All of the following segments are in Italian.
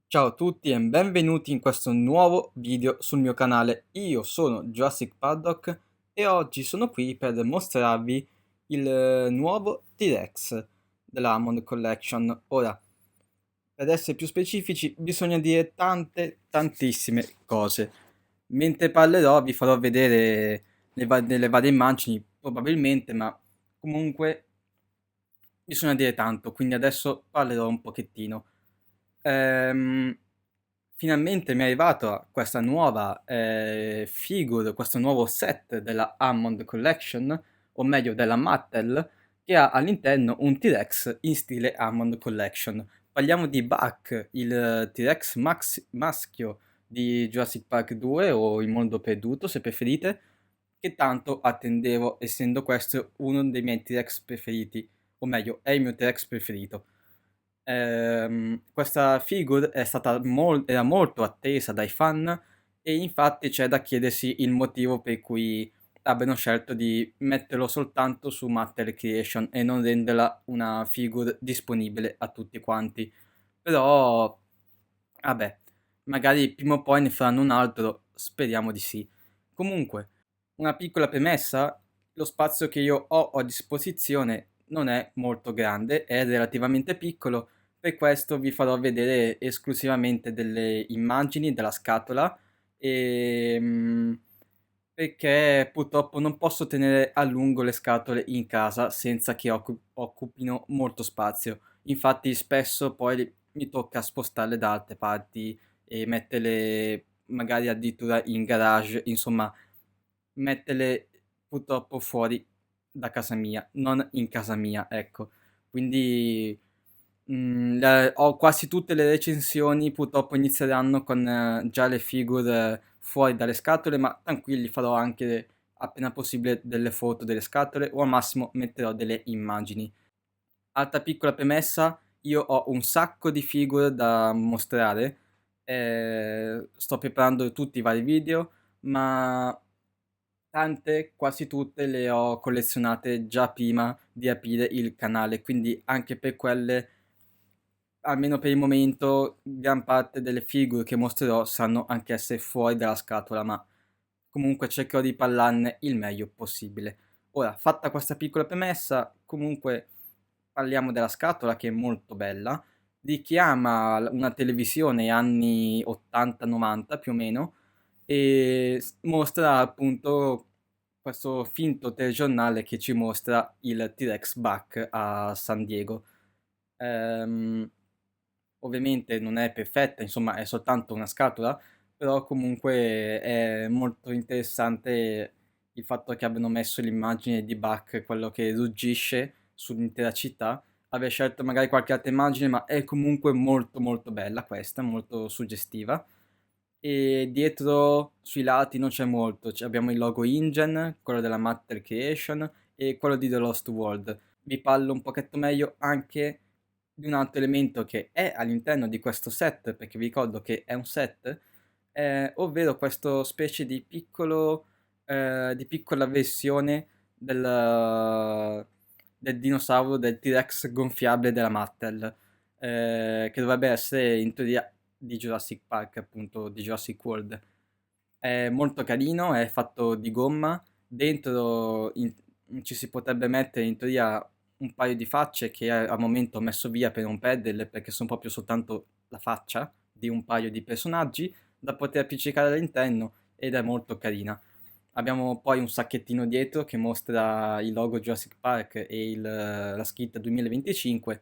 Ciao a tutti e benvenuti in questo nuovo video sul mio canale. Io sono Jurassic Paddock e oggi sono qui per mostrarvi il nuovo T-Rex della Hammond Collection. Ora, per essere più specifici, bisogna dire tantissime cose. Mentre parlerò vi farò vedere delle varie immagini, probabilmente, ma comunque bisogna dire tanto, quindi adesso parlerò un pochettino. Ehm, Finalmente mi è arrivata questa nuova figure, questo nuovo set della Hammond Collection, o meglio della Mattel, che ha all'interno un T-Rex in stile Hammond Collection. Parliamo di Buck, il T-Rex maschio di Jurassic Park 2 o Il mondo perduto, se preferite, che tanto attendevo, essendo questo uno dei miei T-Rex preferiti, o meglio, è il mio T-Rex preferito. Questa figure è stata era molto attesa dai fan e infatti c'è da chiedersi il motivo per cui abbiano scelto di metterlo soltanto su Mattel Creation e non renderla una figure disponibile a tutti quanti. Però, vabbè, magari prima o poi ne faranno un altro, speriamo di sì. Comunque, una piccola premessa, lo spazio che io ho a disposizione non è molto grande, è relativamente piccolo, per questo vi farò vedere esclusivamente delle immagini della scatola e perché purtroppo non posso tenere a lungo le scatole in casa senza che occupino molto spazio. Infatti spesso poi mi tocca spostarle da altre parti e metterle magari addirittura in garage, insomma, metterle purtroppo fuori da casa mia, non in casa mia, ecco. Quindi ho quasi tutte le recensioni purtroppo inizieranno con già le figure fuori dalle scatole, ma tranquilli, farò anche appena possibile delle foto delle scatole o al massimo metterò delle immagini. Altra piccola premessa, io ho un sacco di figure da mostrare, sto preparando tutti i vari video, ma tante, quasi tutte le ho collezionate già prima di aprire il canale, quindi anche per quelle, almeno per il momento, gran parte delle figure che mostrerò sanno anche essere fuori dalla scatola, ma comunque cercherò di parlarne il meglio possibile. Ora, fatta questa piccola premessa, comunque parliamo della scatola che è molto bella, richiama una televisione anni 80-90 più o meno e mostra appunto questo finto telegiornale che ci mostra il T-Rex Buck a San Diego. Ehm, Ovviamente non è perfetta, insomma è soltanto una scatola, però comunque è molto interessante il fatto che abbiano messo l'immagine di Buck, quello che ruggisce sull'intera città. Aver scelto magari qualche altra immagine, ma è comunque molto molto bella questa, molto suggestiva. E dietro sui lati non c'è molto, abbiamo il logo InGen, quello della Matter Creation e quello di The Lost World. Vi parlo un pochetto meglio anche di un altro elemento che è all'interno di questo set, perché vi ricordo che è un set, ovvero questo specie di piccola versione del dinosauro del T-Rex gonfiabile della Mattel, che dovrebbe essere in teoria di Jurassic Park, appunto, di Jurassic World. È molto carino, è fatto di gomma, dentro ci si potrebbe mettere in teoria un paio di facce che al momento ho messo via per non perderle perché sono proprio soltanto la faccia di un paio di personaggi da poter appiccicare all'interno ed è molto carina. Abbiamo poi un sacchettino dietro che mostra il logo Jurassic Park e la scritta 2025,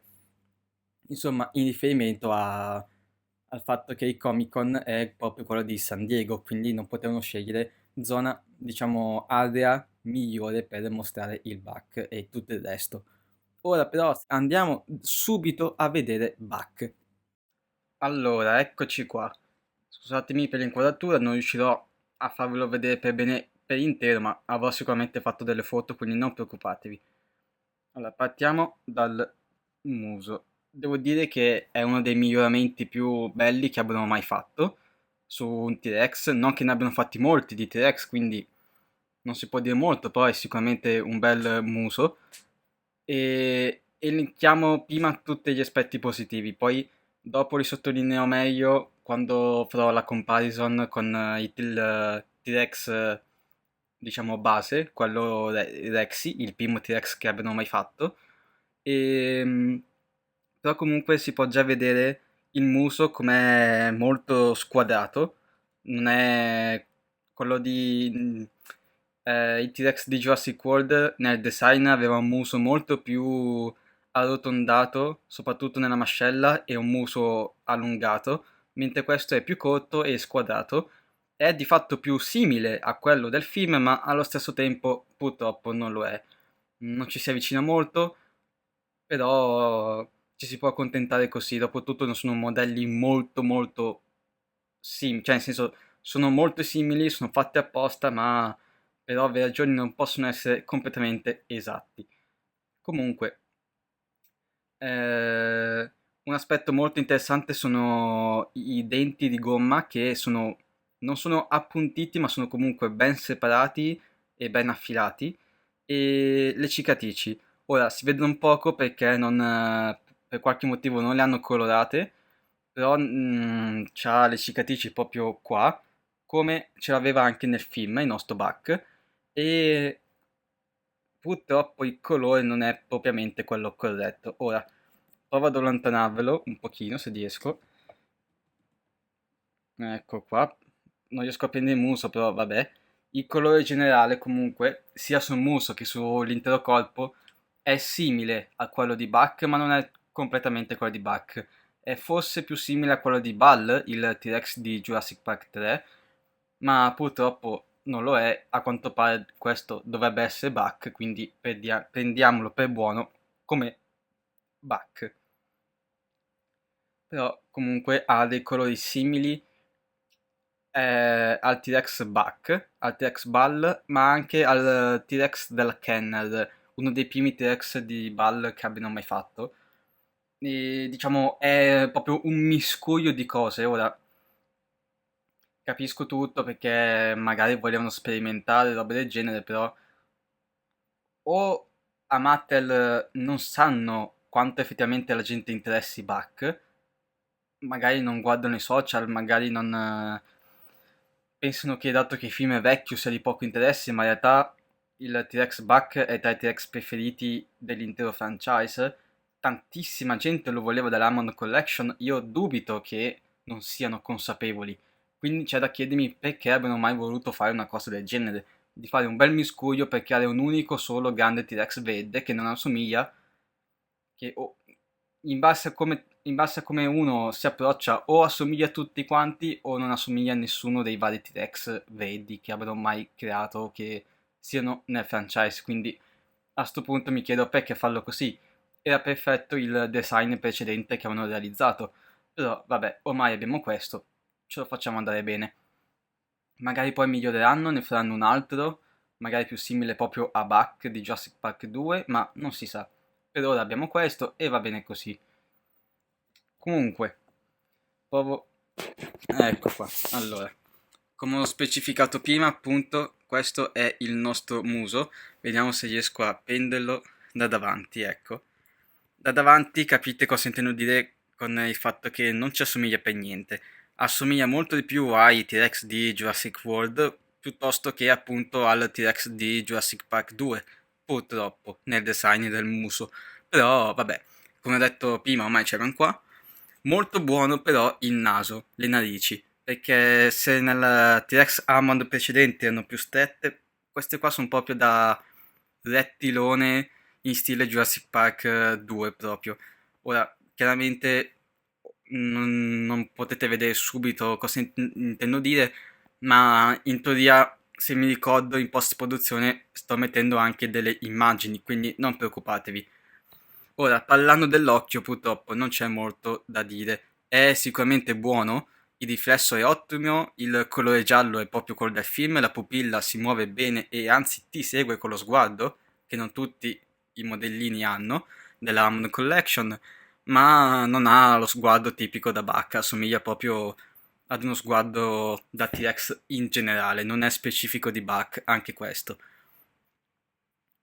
insomma in riferimento al fatto che il Comic Con è proprio quello di San Diego, quindi non potevano scegliere zona, diciamo, area migliore per mostrare il back e tutto il resto. Ora però andiamo subito a vedere Bach. Allora, eccoci qua. Scusatemi per l'inquadratura, non riuscirò a farvelo vedere per bene per intero, ma avrò sicuramente fatto delle foto, quindi non preoccupatevi. Allora, partiamo dal muso. Devo dire che è uno dei miglioramenti più belli che abbiano mai fatto su un T-Rex. Non che ne abbiano fatti molti di T-Rex, quindi non si può dire molto, però è sicuramente un bel muso. E elenchiamo prima tutti gli aspetti positivi, poi Dopo li sottolineo meglio quando farò la comparison con il T-Rex, diciamo base, quello Rexy, il primo T-Rex che abbiano mai fatto. E, però comunque si può già vedere il muso com'è molto squadrato, non è quello il T-Rex di Jurassic World nel design aveva un muso molto più arrotondato, soprattutto nella mascella, e un muso allungato, mentre questo è più corto e squadrato. È di fatto più simile a quello del film, ma allo stesso tempo purtroppo non lo è. Non ci si avvicina molto, però ci si può accontentare così. Dopotutto non sono modelli molto molto simili, cioè nel senso sono molto simili, sono fatti apposta, ma per ovvie ragioni non possono essere completamente esatti. Comunque, un aspetto molto interessante sono i denti di gomma che non sono appuntiti, ma sono comunque ben separati e ben affilati. E le cicatrici. Ora si vedono poco perché per qualche motivo non le hanno colorate, però c'ha le cicatrici proprio qua, come ce l'aveva anche nel film, il nostro Buck, e purtroppo il colore non è propriamente quello corretto. Ora, provo ad allontanarvelo un pochino se riesco. Ecco qua. Non riesco a prendere il muso, però vabbè. Il colore generale comunque, sia sul muso che sull'intero corpo, è simile a quello di Buck, ma non è completamente quello di Buck. È forse più simile a quello di Ball, il T-Rex di Jurassic Park 3, ma purtroppo non lo è. A quanto pare questo dovrebbe essere Buck, quindi prendiamolo per buono come Buck. Però comunque ha dei colori simili al T-Rex Buck, al T-Rex Ball, ma anche al T-Rex della Kenner, uno dei primi T-Rex di Ball che abbiano mai fatto. E, diciamo, è proprio un miscuglio di cose. Ora, capisco tutto perché magari volevano sperimentare robe del genere, però o a Mattel non sanno quanto effettivamente la gente interessi Buck, magari non guardano i social, magari non pensano che dato che il film è vecchio sia di poco interesse, ma in realtà il T-Rex Buck è tra i T-Rex preferiti dell'intero franchise. Tantissima gente lo voleva dall'Hammond Collection, io dubito che non siano consapevoli. Quindi c'è da chiedermi perché abbiano mai voluto fare una cosa del genere, di fare un bel miscuglio per creare un unico solo grande T-Rex verde che non assomiglia, che in base a come uno si approccia o assomiglia a tutti quanti o non assomiglia a nessuno dei vari T-Rex vedi che abbiano mai creato o che siano nel franchise. Quindi a sto punto mi chiedo perché farlo così. Era perfetto il design precedente che avevano realizzato. Però vabbè, ormai abbiamo questo, ce lo facciamo andare bene. Magari poi miglioreranno, ne faranno un altro, magari più simile proprio a Buck di Jurassic Park 2, ma non si sa. Per ora abbiamo questo e va bene così. Comunque, provo... Ecco qua. Allora, come ho specificato prima, appunto, questo è il nostro muso. Vediamo se riesco a prenderlo da davanti, ecco. Da davanti capite cosa intendo dire con il fatto che non ci assomiglia per niente. Assomiglia molto di più ai T-Rex di Jurassic World piuttosto che appunto al T-Rex di Jurassic Park 2, purtroppo, nel design del muso. Però, vabbè, come ho detto prima, ormai c'erano qua. Molto buono però il naso, le narici, perché se nel T-Rex Hammond precedente erano più strette, queste qua sono proprio da rettilone in stile Jurassic Park 2 proprio. Ora, chiaramente non potete vedere subito cosa intendo dire, ma in teoria, se mi ricordo, in post-produzione sto mettendo anche delle immagini, quindi non preoccupatevi. Ora, parlando dell'occhio, purtroppo non c'è molto da dire. È sicuramente buono, il riflesso è ottimo, il colore giallo è proprio quello del film, la pupilla si muove bene e anzi ti segue con lo sguardo, che non tutti i modellini hanno, della Hammond Collection, ma non ha lo sguardo tipico da Bacca, assomiglia proprio ad uno sguardo da T-Rex in generale, non è specifico di Bach, anche questo.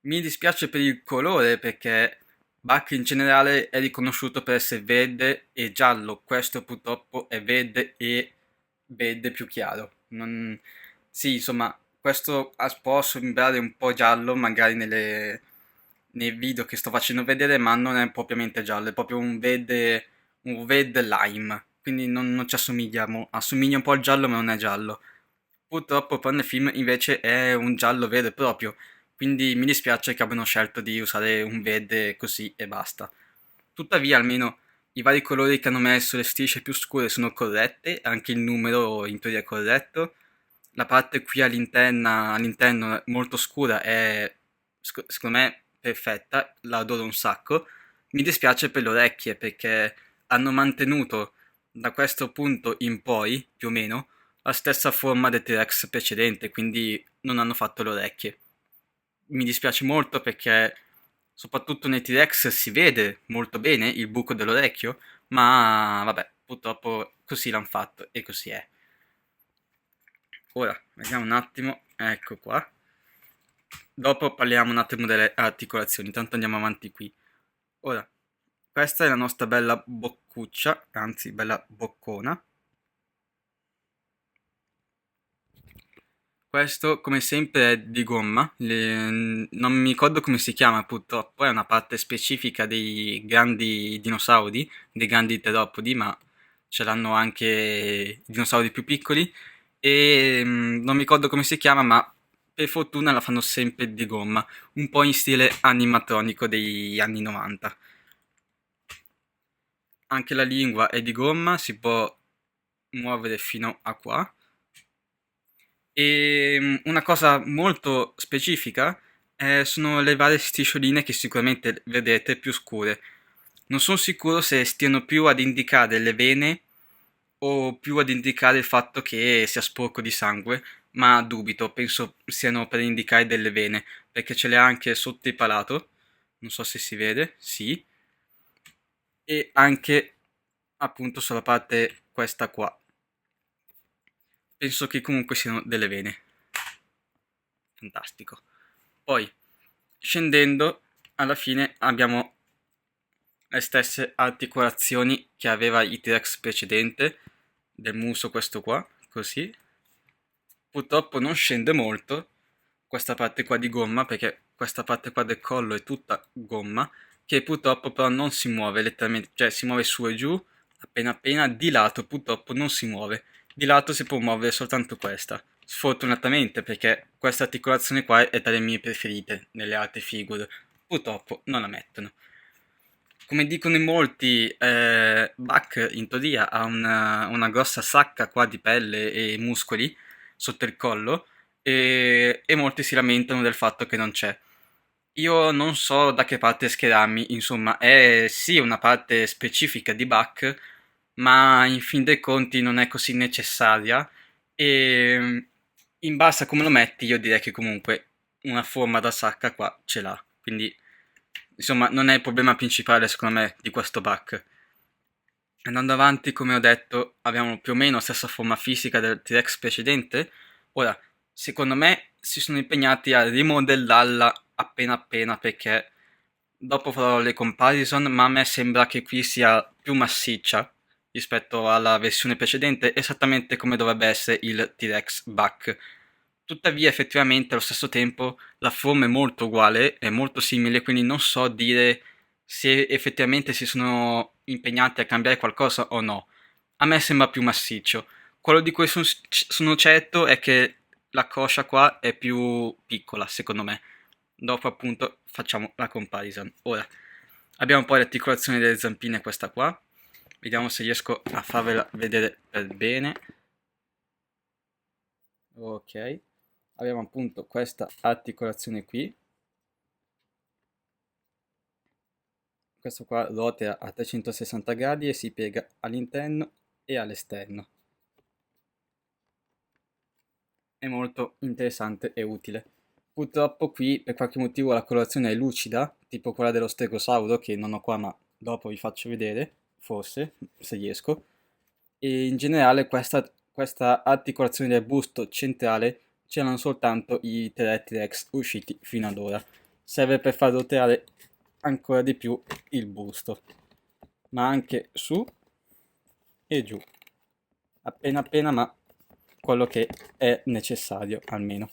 Mi dispiace per il colore perché Bach in generale è riconosciuto per essere verde e giallo, questo purtroppo è verde più chiaro. Sì, insomma, questo può sembrare un po' giallo magari nei video che sto facendo vedere, ma non è propriamente giallo, è proprio un verde lime, quindi non ci assomiglia, assomiglia un po' al giallo ma non è giallo. Purtroppo poi nel film invece è un giallo vero e proprio, quindi mi dispiace che abbiano scelto di usare un verde così e basta. Tuttavia, almeno i vari colori che hanno messo, le strisce più scure sono corrette, anche il numero in teoria è corretto. La parte qui all'interno molto scura è, secondo me, perfetta, la adoro un sacco. Mi dispiace per le orecchie perché hanno mantenuto da questo punto in poi, più o meno, la stessa forma del T-Rex precedente, quindi non hanno fatto le orecchie. Mi dispiace molto perché soprattutto nei T-Rex si vede molto bene il buco dell'orecchio, ma vabbè, purtroppo così l'hanno fatto e così è. Ora, vediamo un attimo, ecco qua. Dopo parliamo un attimo delle articolazioni, intanto andiamo avanti qui. Ora, questa è la nostra bella boccuccia, anzi bella boccona. Questo, come sempre, è di gomma, non mi ricordo come si chiama purtroppo, è una parte specifica dei grandi dinosauri, dei grandi teropodi, ma ce l'hanno anche i dinosauri più piccoli, e non mi ricordo come si chiama, ma per fortuna la fanno sempre di gomma, un po' in stile animatronico degli anni 90. Anche la lingua è di gomma, si può muovere fino a qua. E una cosa molto specifica sono le varie striscioline che sicuramente vedete più scure. Non sono sicuro se stiano più ad indicare le vene o più ad indicare il fatto che sia sporco di sangue, ma dubito, penso siano per indicare delle vene, perché ce le ha anche sotto il palato, non so se si vede, sì, e anche appunto sulla parte questa qua. Penso che comunque siano delle vene. Fantastico. Poi, scendendo, alla fine abbiamo le stesse articolazioni che aveva il T-Rex precedente, del muso questo qua, così. Purtroppo non scende molto questa parte qua di gomma, perché questa parte qua del collo è tutta gomma, che purtroppo però non si muove letteralmente, cioè si muove su e giù, appena appena, di lato purtroppo non si muove. Di lato si può muovere soltanto questa. Sfortunatamente, perché questa articolazione qua è tra le mie preferite nelle altre figure. Purtroppo non la mettono. Come dicono in molti, Bach in teoria ha una grossa sacca qua di pelle e muscoli sotto il collo e molti si lamentano del fatto che non c'è. Io non so da che parte schierarmi, insomma, è sì una parte specifica di Bach, ma in fin dei conti non è così necessaria e in base a come lo metti io direi che comunque una forma da sacca qua ce l'ha, quindi insomma non è il problema principale secondo me di questo Bach. Andando avanti, come ho detto, abbiamo più o meno la stessa forma fisica del T-Rex precedente. Ora, secondo me si sono impegnati a rimodellarla appena appena perché dopo farò le comparison, ma a me sembra che qui sia più massiccia rispetto alla versione precedente, esattamente come dovrebbe essere il T-Rex Buck. Tuttavia, effettivamente, allo stesso tempo, la forma è molto uguale, è molto simile, quindi non so dire se effettivamente si sono impegnati a cambiare qualcosa o no. A me sembra più massiccio. Quello di cui sono certo è che la coscia qua è più piccola, secondo me. Dopo appunto facciamo la comparison. Ora, abbiamo poi l'articolazione delle zampine, questa qua. Vediamo se riesco a farvela vedere per bene. Ok. Abbiamo appunto questa articolazione qui. Questo qua rotea a 360 gradi e si piega all'interno e all'esterno. È molto interessante e utile. Purtroppo qui per qualche motivo la colorazione è lucida, tipo quella dello stegosauro che non ho qua ma dopo vi faccio vedere, forse, se riesco. E in generale questa articolazione del busto centrale c'erano soltanto i T-Rex usciti fino ad ora. Serve per far roteare ancora di più il busto, ma anche su e giù, appena appena, ma quello che è necessario almeno.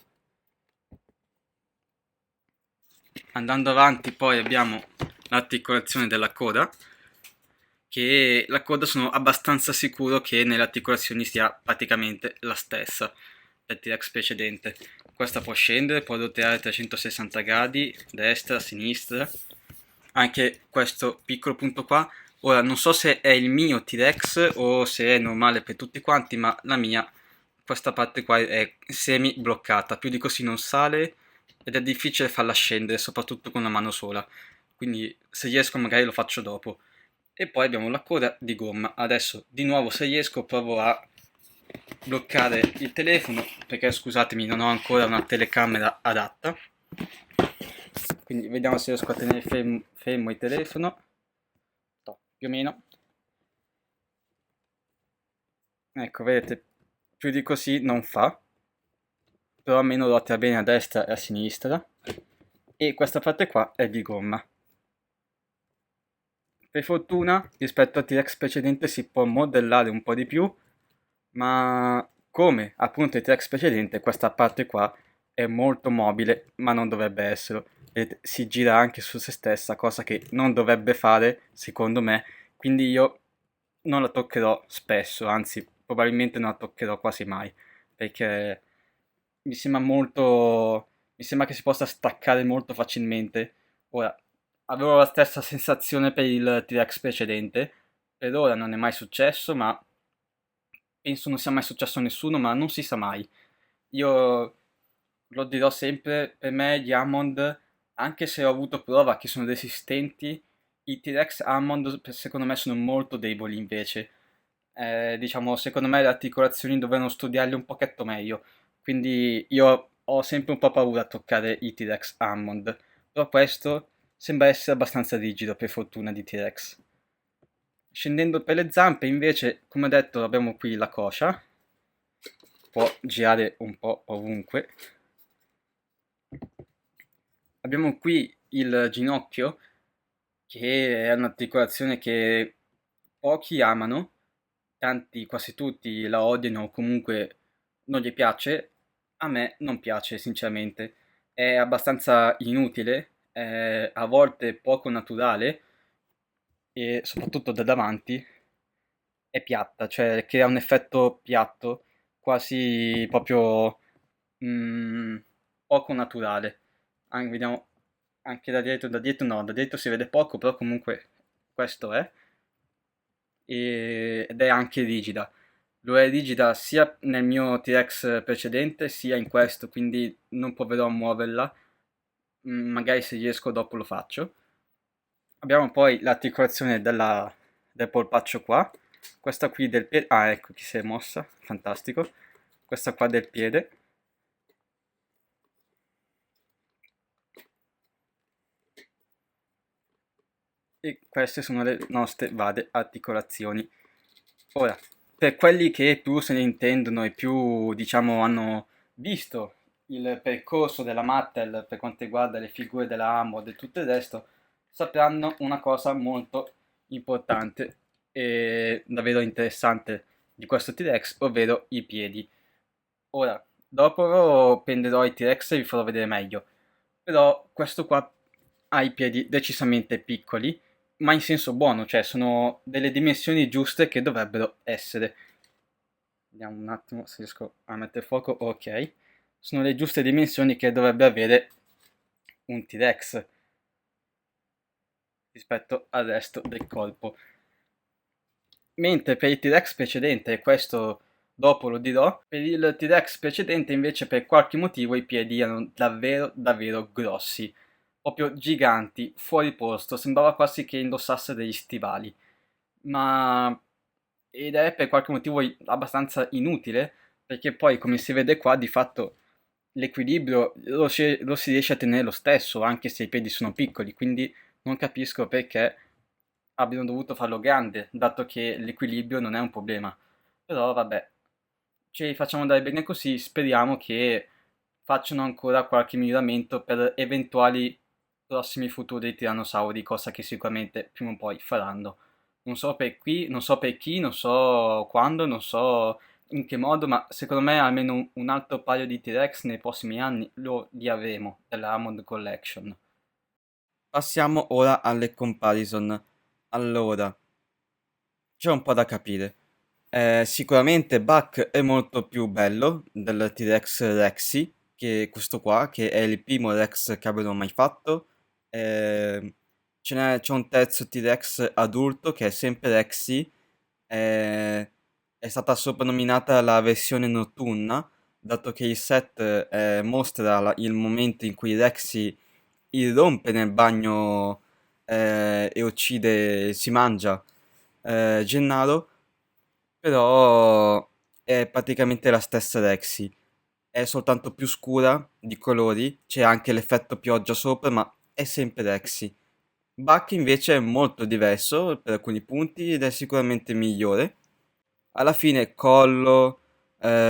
Andando avanti poi abbiamo l'articolazione della coda, che la coda sono abbastanza sicuro che nelle articolazioni sia praticamente la stessa del T-Rex precedente. Questa può scendere, può roteare 360 gradi, destra, sinistra, anche questo piccolo punto qua. Ora non so se è il mio T-Rex o se è normale per tutti quanti, ma la mia, questa parte qua è semi bloccata, più di così non sale ed è difficile farla scendere, soprattutto con una mano sola. Quindi se riesco magari lo faccio dopo. E poi abbiamo la coda di gomma. Adesso di nuovo se riesco provo a bloccare il telefono, perché scusatemi non ho ancora una telecamera adatta. Quindi vediamo se riesco a tenere fermo il telefono. No, più o meno. Ecco, vedete, più di così non fa. Però almeno ruota bene a destra e a sinistra. E questa parte qua è di gomma. Per fortuna rispetto al T-Rex precedente si può modellare un po' di più, ma come appunto il T-Rex precedente questa parte qua è molto mobile, ma non dovrebbe esserlo, e si gira anche su se stessa, cosa che non dovrebbe fare secondo me, quindi io non la toccherò spesso, anzi probabilmente non la toccherò quasi mai, perché mi sembra molto, mi sembra che si possa staccare molto facilmente. Ora, avevo la stessa sensazione per il T-Rex precedente, per ora non è mai successo, ma penso non sia mai successo a nessuno, ma non si sa mai. Io lo dirò sempre, per me gli Hammond, anche se ho avuto prova che sono resistenti, i T-Rex Hammond secondo me sono molto deboli invece. Diciamo, secondo me le articolazioni dovevano studiarle un pochetto meglio, quindi io ho sempre un po' paura a toccare i T-Rex Hammond, però questo sembra essere abbastanza rigido per fortuna di T-Rex. Scendendo per le zampe invece, come ho detto, abbiamo qui la coscia, può girare un po' ovunque. Abbiamo qui il ginocchio, che è un'articolazione che pochi amano, tanti, quasi tutti la odiano o comunque non gli piace. A me non piace sinceramente, è abbastanza inutile, è a volte poco naturale e soprattutto da davanti è piatta, cioè crea un effetto piatto, quasi proprio mm, poco naturale. Vediamo anche da dietro no, da dietro si vede poco, però comunque questo è, ed è anche rigida. Lo è rigida sia nel mio T-Rex precedente, sia in questo, quindi non proverò a muoverla. Magari se riesco dopo lo faccio. Abbiamo poi l'articolazione del polpaccio qua, questa qui del piede, ah ecco chi si è mossa, fantastico, questa qua del piede, e queste sono le nostre varie articolazioni. Ora, per quelli che più se ne intendono e più, diciamo, hanno visto il percorso della Mattel per quanto riguarda le figure della Amo e tutto il resto, sapranno una cosa molto importante e davvero interessante di questo T-Rex, ovvero i piedi. Ora, dopo prenderò i T-Rex e vi farò vedere meglio, però questo qua ha i piedi decisamente piccoli, ma in senso buono, cioè sono delle dimensioni giuste che dovrebbero essere. Vediamo un attimo se riesco a mettere fuoco, ok. Sono le giuste dimensioni che dovrebbe avere un T-Rex rispetto al resto del corpo. Mentre per il T-Rex precedente, e questo dopo lo dirò, per il T-Rex precedente invece per qualche motivo i piedi erano davvero davvero grossi, proprio giganti, fuori posto, sembrava quasi che indossasse degli stivali, ma ed è per qualche motivo abbastanza inutile, perché poi come si vede qua di fatto l'equilibrio lo si riesce a tenere lo stesso, anche se i piedi sono piccoli, quindi non capisco perché abbiano dovuto farlo grande, dato che l'equilibrio non è un problema. Però vabbè, ci facciamo andare bene così, speriamo che facciano ancora qualche miglioramento per eventuali prossimi futuri tirannosauri, cosa che sicuramente prima o poi faranno. Non so per qui, non so per chi, non so quando, non so in che modo, ma secondo me almeno un altro paio di T-Rex nei prossimi anni li avremo della Hammond Collection. Passiamo ora alle comparison. Allora, c'è un po' da capire. Sicuramente Buck è molto più bello del T-Rex Rexy, che questo qua, che è il primo Rex che abbiano mai fatto. C'è un terzo T-Rex adulto che è sempre Rexy. È stata soprannominata la versione notturna, dato che il set mostra il momento in cui Rexy irrompe nel bagno e uccide, si mangia Gennaro, però è praticamente la stessa Rexy. È soltanto più scura di colori, c'è anche l'effetto pioggia sopra, ma è sempre Rexy. Buck invece è molto diverso per alcuni punti ed è sicuramente migliore. Alla fine collo,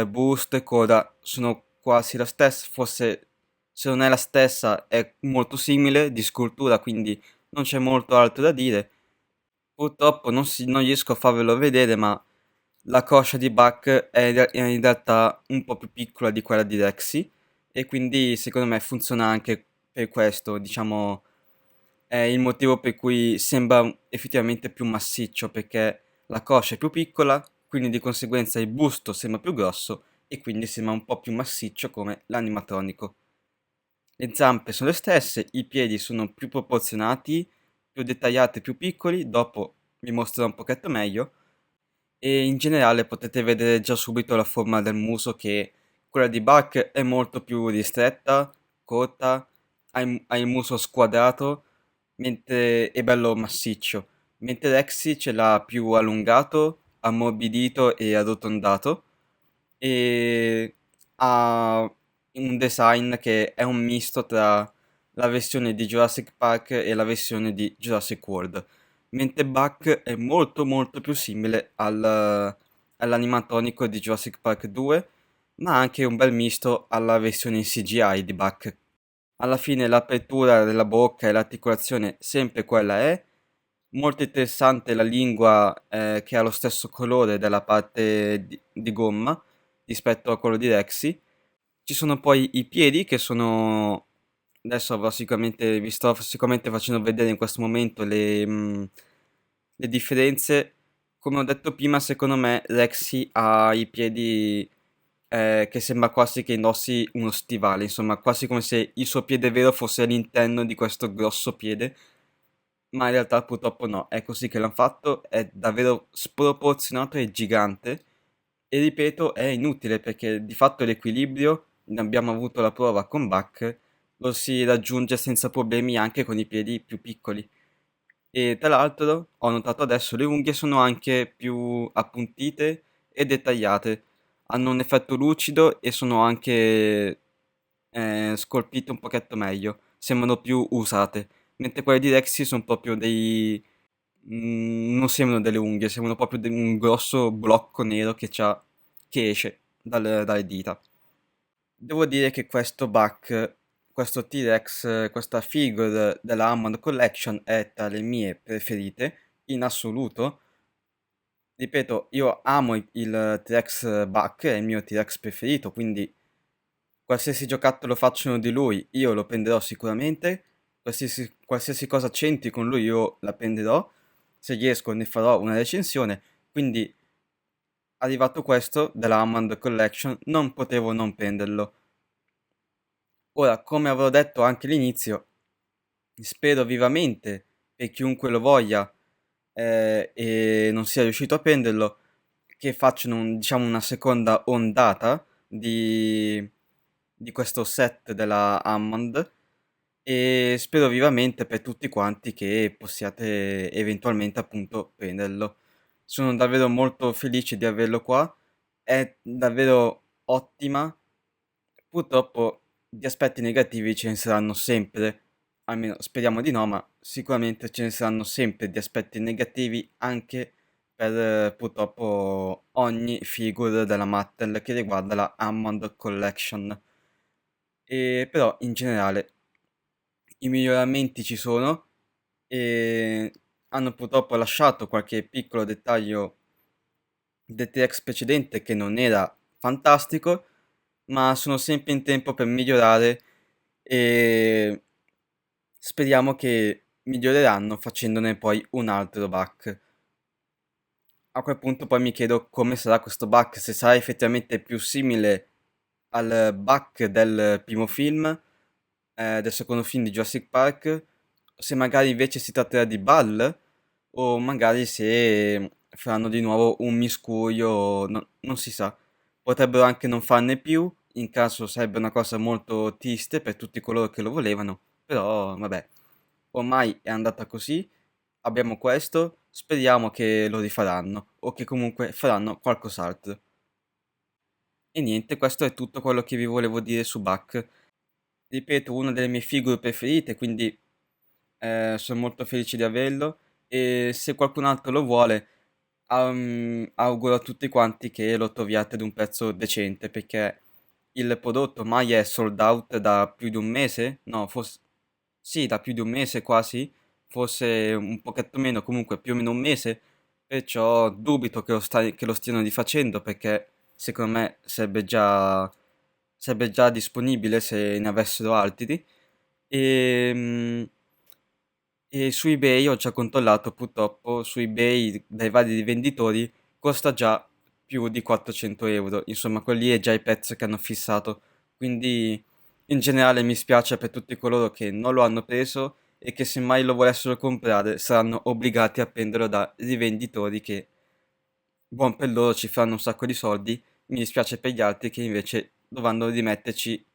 busto e coda sono quasi la stessa, forse se non è la stessa è molto simile di scultura, quindi non c'è molto altro da dire. Purtroppo non riesco a farvelo vedere, ma la coscia di Buck è in realtà un po' più piccola di quella di Rexy e quindi secondo me funziona anche per questo, diciamo, è il motivo per cui sembra effettivamente più massiccio, perché la coscia è più piccola, quindi di conseguenza il busto sembra più grosso e quindi sembra un po' più massiccio come l'animatronico. Le zampe sono le stesse, i piedi sono più proporzionati, più dettagliati, più piccoli, dopo vi mostrerò un pochetto meglio, e in generale potete vedere già subito la forma del muso che quella di Buck è molto più ristretta, corta, ha il muso squadrato, mentre è bello massiccio, mentre Rexy ce l'ha più allungato, ammorbidito e arrotondato e ha un design che è un misto tra la versione di Jurassic Park e la versione di Jurassic World, mentre Buck è molto molto più simile all'animatronico di Jurassic Park 2, ma anche un bel misto alla versione in CGI di Buck. Alla fine l'apertura della bocca e l'articolazione sempre quella è. Molto interessante la lingua che ha lo stesso colore della parte di gomma rispetto a quello di Rexy. Ci sono poi i piedi che sono... Adesso vi sto sicuramente facendo vedere in questo momento le differenze. Come ho detto prima, secondo me Rexy ha i piedi che sembra quasi che indossi uno stivale, insomma, quasi come se il suo piede vero fosse all'interno di questo grosso piede, ma in realtà purtroppo no, è così che l'hanno fatto, è davvero sproporzionato e gigante, e ripeto, è inutile perché di fatto l'equilibrio, ne abbiamo avuto la prova con Bach, lo si raggiunge senza problemi anche con i piedi più piccoli. E tra l'altro ho notato adesso le unghie sono anche più appuntite e dettagliate, hanno un effetto lucido e sono anche scolpite un pochetto meglio, sembrano più usate, mentre quelle di Rexy sono proprio non sembrano delle unghie, sembrano proprio un grosso blocco nero che esce dalle dita. Devo dire che questo Buck, questo T-Rex, questa figure della Hammond Collection è tra le mie preferite in assoluto. Ripeto, io amo il T-Rex Buck, è il mio T-Rex preferito, quindi qualsiasi giocattolo facciano di lui io lo prenderò sicuramente, qualsiasi cosa c'entri con lui io la prenderò, se riesco ne farò una recensione, quindi arrivato questo della Hammond Collection non potevo non prenderlo. Ora, come avevo detto anche all'inizio, spero vivamente per chiunque lo voglia e non sia riuscito a prenderlo, che facciano diciamo una seconda ondata di questo set della Hammond e spero vivamente per tutti quanti che possiate eventualmente appunto prenderlo. Sono davvero molto felice di averlo qua, è davvero ottima. Purtroppo di aspetti negativi ce ne saranno sempre, almeno speriamo di no, ma sicuramente ce ne saranno sempre di aspetti negativi anche per purtroppo ogni figure della Mattel che riguarda la Hammond Collection. E però in generale i miglioramenti ci sono e hanno purtroppo lasciato qualche piccolo dettaglio del T-Rex precedente che non era fantastico, ma sono sempre in tempo per migliorare e speriamo che miglioreranno facendone poi un altro back. A quel punto poi mi chiedo come sarà questo back, se sarà effettivamente più simile al back del primo film, del secondo film di Jurassic Park, se magari invece si tratterà di Ball, o magari se faranno di nuovo un miscuglio, non si sa. Potrebbero anche non farne più, in caso sarebbe una cosa molto triste per tutti coloro che lo volevano, però vabbè, ormai è andata così, abbiamo questo, speriamo che lo rifaranno, o che comunque faranno qualcos'altro. E niente, questo è tutto quello che vi volevo dire su Bach. Ripeto, una delle mie figure preferite, quindi sono molto felice di averlo e se qualcun altro lo vuole, auguro a tutti quanti che lo troviate ad un prezzo decente perché il prodotto ormai è sold out da più di un mese, no, forse sì, da più di un mese quasi, forse un pochetto meno, comunque più o meno un mese, perciò dubito che lo stiano rifacendo perché secondo me sarebbe già disponibile se ne avessero altri. E, e su eBay ho già controllato, purtroppo su eBay dai vari rivenditori costa già più di 400 euro, insomma quelli è già il prezzo che hanno fissato, quindi in generale mi spiace per tutti coloro che non lo hanno preso e che se mai lo volessero comprare saranno obbligati a prenderlo da rivenditori che, buon per loro, ci fanno un sacco di soldi, mi dispiace per gli altri che invece dovranno rimetterci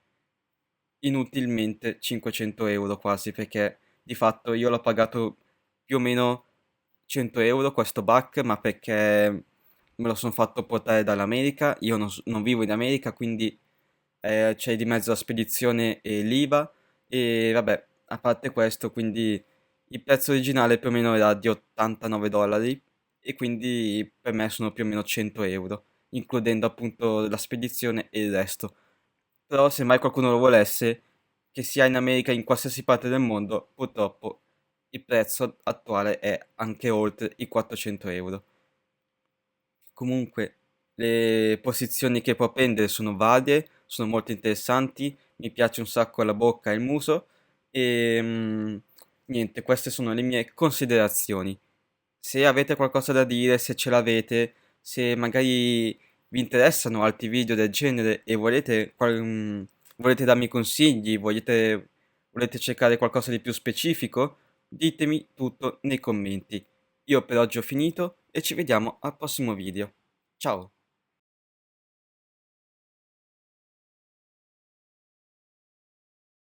inutilmente 500 euro quasi, perché di fatto io l'ho pagato più o meno 100 euro questo back, ma perché me lo sono fatto portare dall'America, io non vivo in America, quindi c'è di mezzo la spedizione e l'IVA, e vabbè, a parte questo, quindi il prezzo originale più o meno era di 89 dollari, e quindi per me sono più o meno 100 euro, includendo appunto la spedizione e il resto. Però se mai qualcuno lo volesse, che sia in America o in qualsiasi parte del mondo, purtroppo il prezzo attuale è anche oltre i 400 euro. Comunque, le posizioni che può prendere sono varie, sono molto interessanti, mi piace un sacco la bocca e il muso e niente, queste sono le mie considerazioni. Se avete qualcosa da dire, se ce l'avete, se magari vi interessano altri video del genere e volete darmi consigli, volete cercare qualcosa di più specifico, ditemi tutto nei commenti. Io per oggi ho finito e ci vediamo al prossimo video. Ciao!